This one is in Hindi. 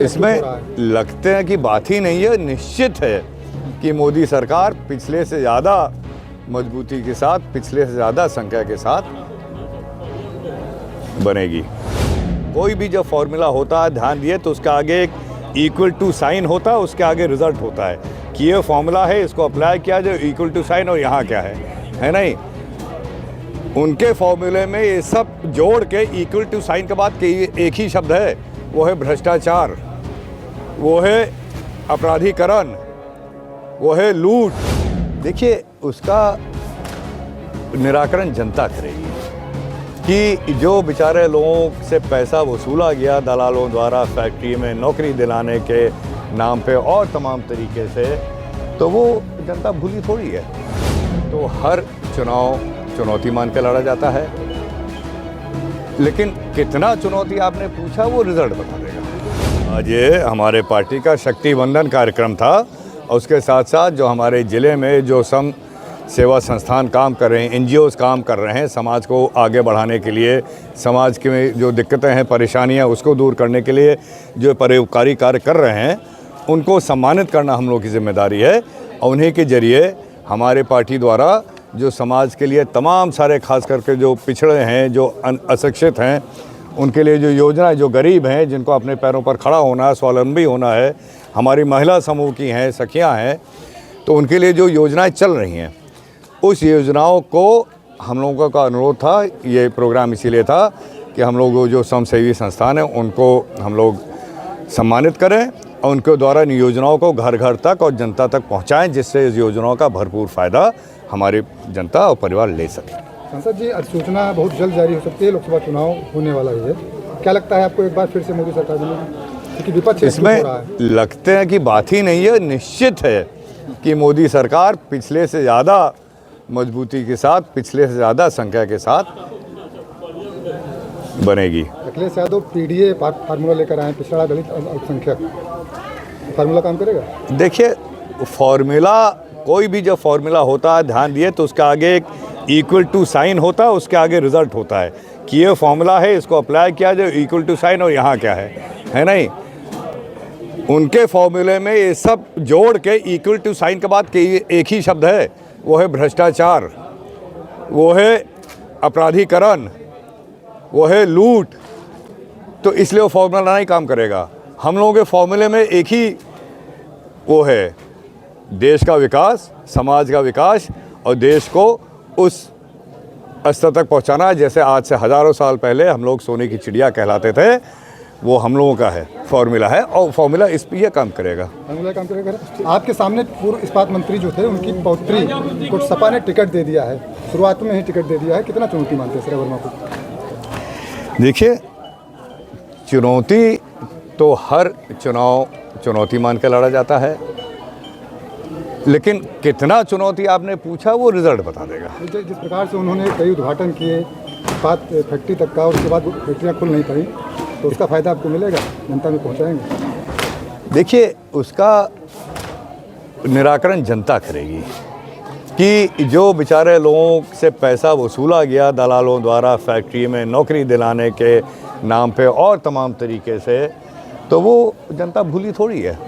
इसमें लगते हैं कि बात ही नहीं है, निश्चित है कि मोदी सरकार पिछले से ज़्यादा मजबूती के साथ, पिछले से ज़्यादा संख्या के साथ बनेगी। कोई भी जब फॉर्मूला होता है, ध्यान दिए, तो उसके आगे एक इक्वल टू साइन होता है, उसके आगे रिजल्ट होता है कि ये फॉर्मूला है, इसको अप्लाई किया जो इक्वल टू साइन, और यहाँ क्या है नहीं। उनके फॉर्मूले में ये सब जोड़ के इक्वल टू साइन के बाद एक ही शब्द है, वो है भ्रष्टाचार, वो है अपराधीकरण, वो है लूट। देखिए, उसका निराकरण जनता करेगी कि जो बेचारे लोगों से पैसा वसूला गया दलालों द्वारा फैक्ट्री में नौकरी दिलाने के नाम पे और तमाम तरीके से, तो वो जनता भूली थोड़ी है। तो हर चुनाव चुनौती मान के लड़ा जाता है, लेकिन कितना चुनौती आपने पूछा वो रिजल्ट बता देगा। आज ये हमारे पार्टी का शक्ति वंदन कार्यक्रम था, और उसके साथ साथ जो हमारे ज़िले में जो सम सेवा संस्थान काम कर रहे हैं, NGOs काम कर रहे हैं, समाज को आगे बढ़ाने के लिए, समाज की जो दिक्कतें हैं, परेशानियां, उसको दूर करने के लिए जो परोपकारी कार्य कर रहे हैं, उनको सम्मानित करना हम लोग की जिम्मेदारी है। और उन्हीं के जरिए हमारे पार्टी द्वारा जो समाज के लिए तमाम सारे, खास करके जो पिछड़े हैं, जो अशिक्षित हैं, उनके लिए जो योजना, जो गरीब हैं, जिनको अपने पैरों पर खड़ा होना है, स्वावलंबी होना है, हमारी महिला समूह की हैं, सखियाँ हैं, तो उनके लिए जो योजनाएं चल रही हैं, उस योजनाओं को हम लोगों का अनुरोध था, ये प्रोग्राम इसीलिए था कि हम लोग जो स्वयंसेवी संस्थान हैं उनको हम लोग सम्मानित करें और उनके द्वारा इन योजनाओं को घर घर तक और जनता तक पहुंचाएं, जिससे इस योजनाओं का भरपूर फ़ायदा हमारी जनता और परिवार ले सके। सांसद जी, अधिसूचना बहुत जल्द जारी हो सकती है, लोकसभा चुनाव होने वाला है, क्या लगता है आपको एक बार फिर से मोदी सरकार बनेगी? क्योंकि विपक्ष इसमें लगते हैं कि बात ही नहीं है, निश्चित है कि मोदी सरकार पिछले से ज़्यादा मजबूती के साथ, पिछले से ज़्यादा संख्या के साथ बनेगी। अखिलेश यादव PDA फार्मूला लेकर आए, पिछड़ा दलित अल्पसंख्यक, फार्मूला काम करेगा? देखिए, फॉर्मूला, कोई भी जब फॉर्मूला होता है, ध्यान दिए, तो उसके आगे एक इक्वल टू साइन होता है, उसके आगे रिजल्ट होता है कि ये फॉर्मूला है, इसको अप्लाई किया जो इक्वल टू साइन, और यहाँ क्या है नहीं। उनके फॉर्मूले में ये सब जोड़ के इक्वल टू साइन के बाद एक ही शब्द है, वो है भ्रष्टाचार, वो है अपराधीकरण, वो है लूट। तो इसलिए वो फॉर्मूला नहीं काम करेगा। हम लोगों के फॉर्मूले में एक ही वो है, देश का विकास, समाज का विकास, और देश को उस स्तर तक पहुंचाना है जैसे आज से हज़ारों साल पहले हम लोग सोने की चिड़िया कहलाते थे। वो हम लोगों का है, फॉर्मूला है, और फॉर्मूला इस पर यह काम करेगा। फॉर्मूला काम करेगा। आपके सामने पूर्व इस्पात मंत्री जो थे, उनकी पौत्री को सपा ने टिकट दे दिया है, शुरुआत में ही टिकट दे दिया है, कितना चुनौती मानते हैं श्रेय वर्मा को? देखिए, चुनौती तो हर चुनाव चुनौती मान के लड़ा जाता है, लेकिन कितना चुनौती आपने पूछा वो रिजल्ट बता देगा। जिस प्रकार से उन्होंने कई उद्घाटन किए इस्पात फैक्ट्री तक का, उसके बाद फैक्ट्रियाँ खुल नहीं पाई, तो उसका फ़ायदा आपको मिलेगा, जनता में पहुँचाएंगे? देखिए, उसका निराकरण जनता करेगी कि जो बेचारे लोगों से पैसा वसूला गया दलालों द्वारा फैक्ट्री में नौकरी दिलाने के नाम पे और तमाम तरीके से, तो वो जनता भूली थोड़ी है।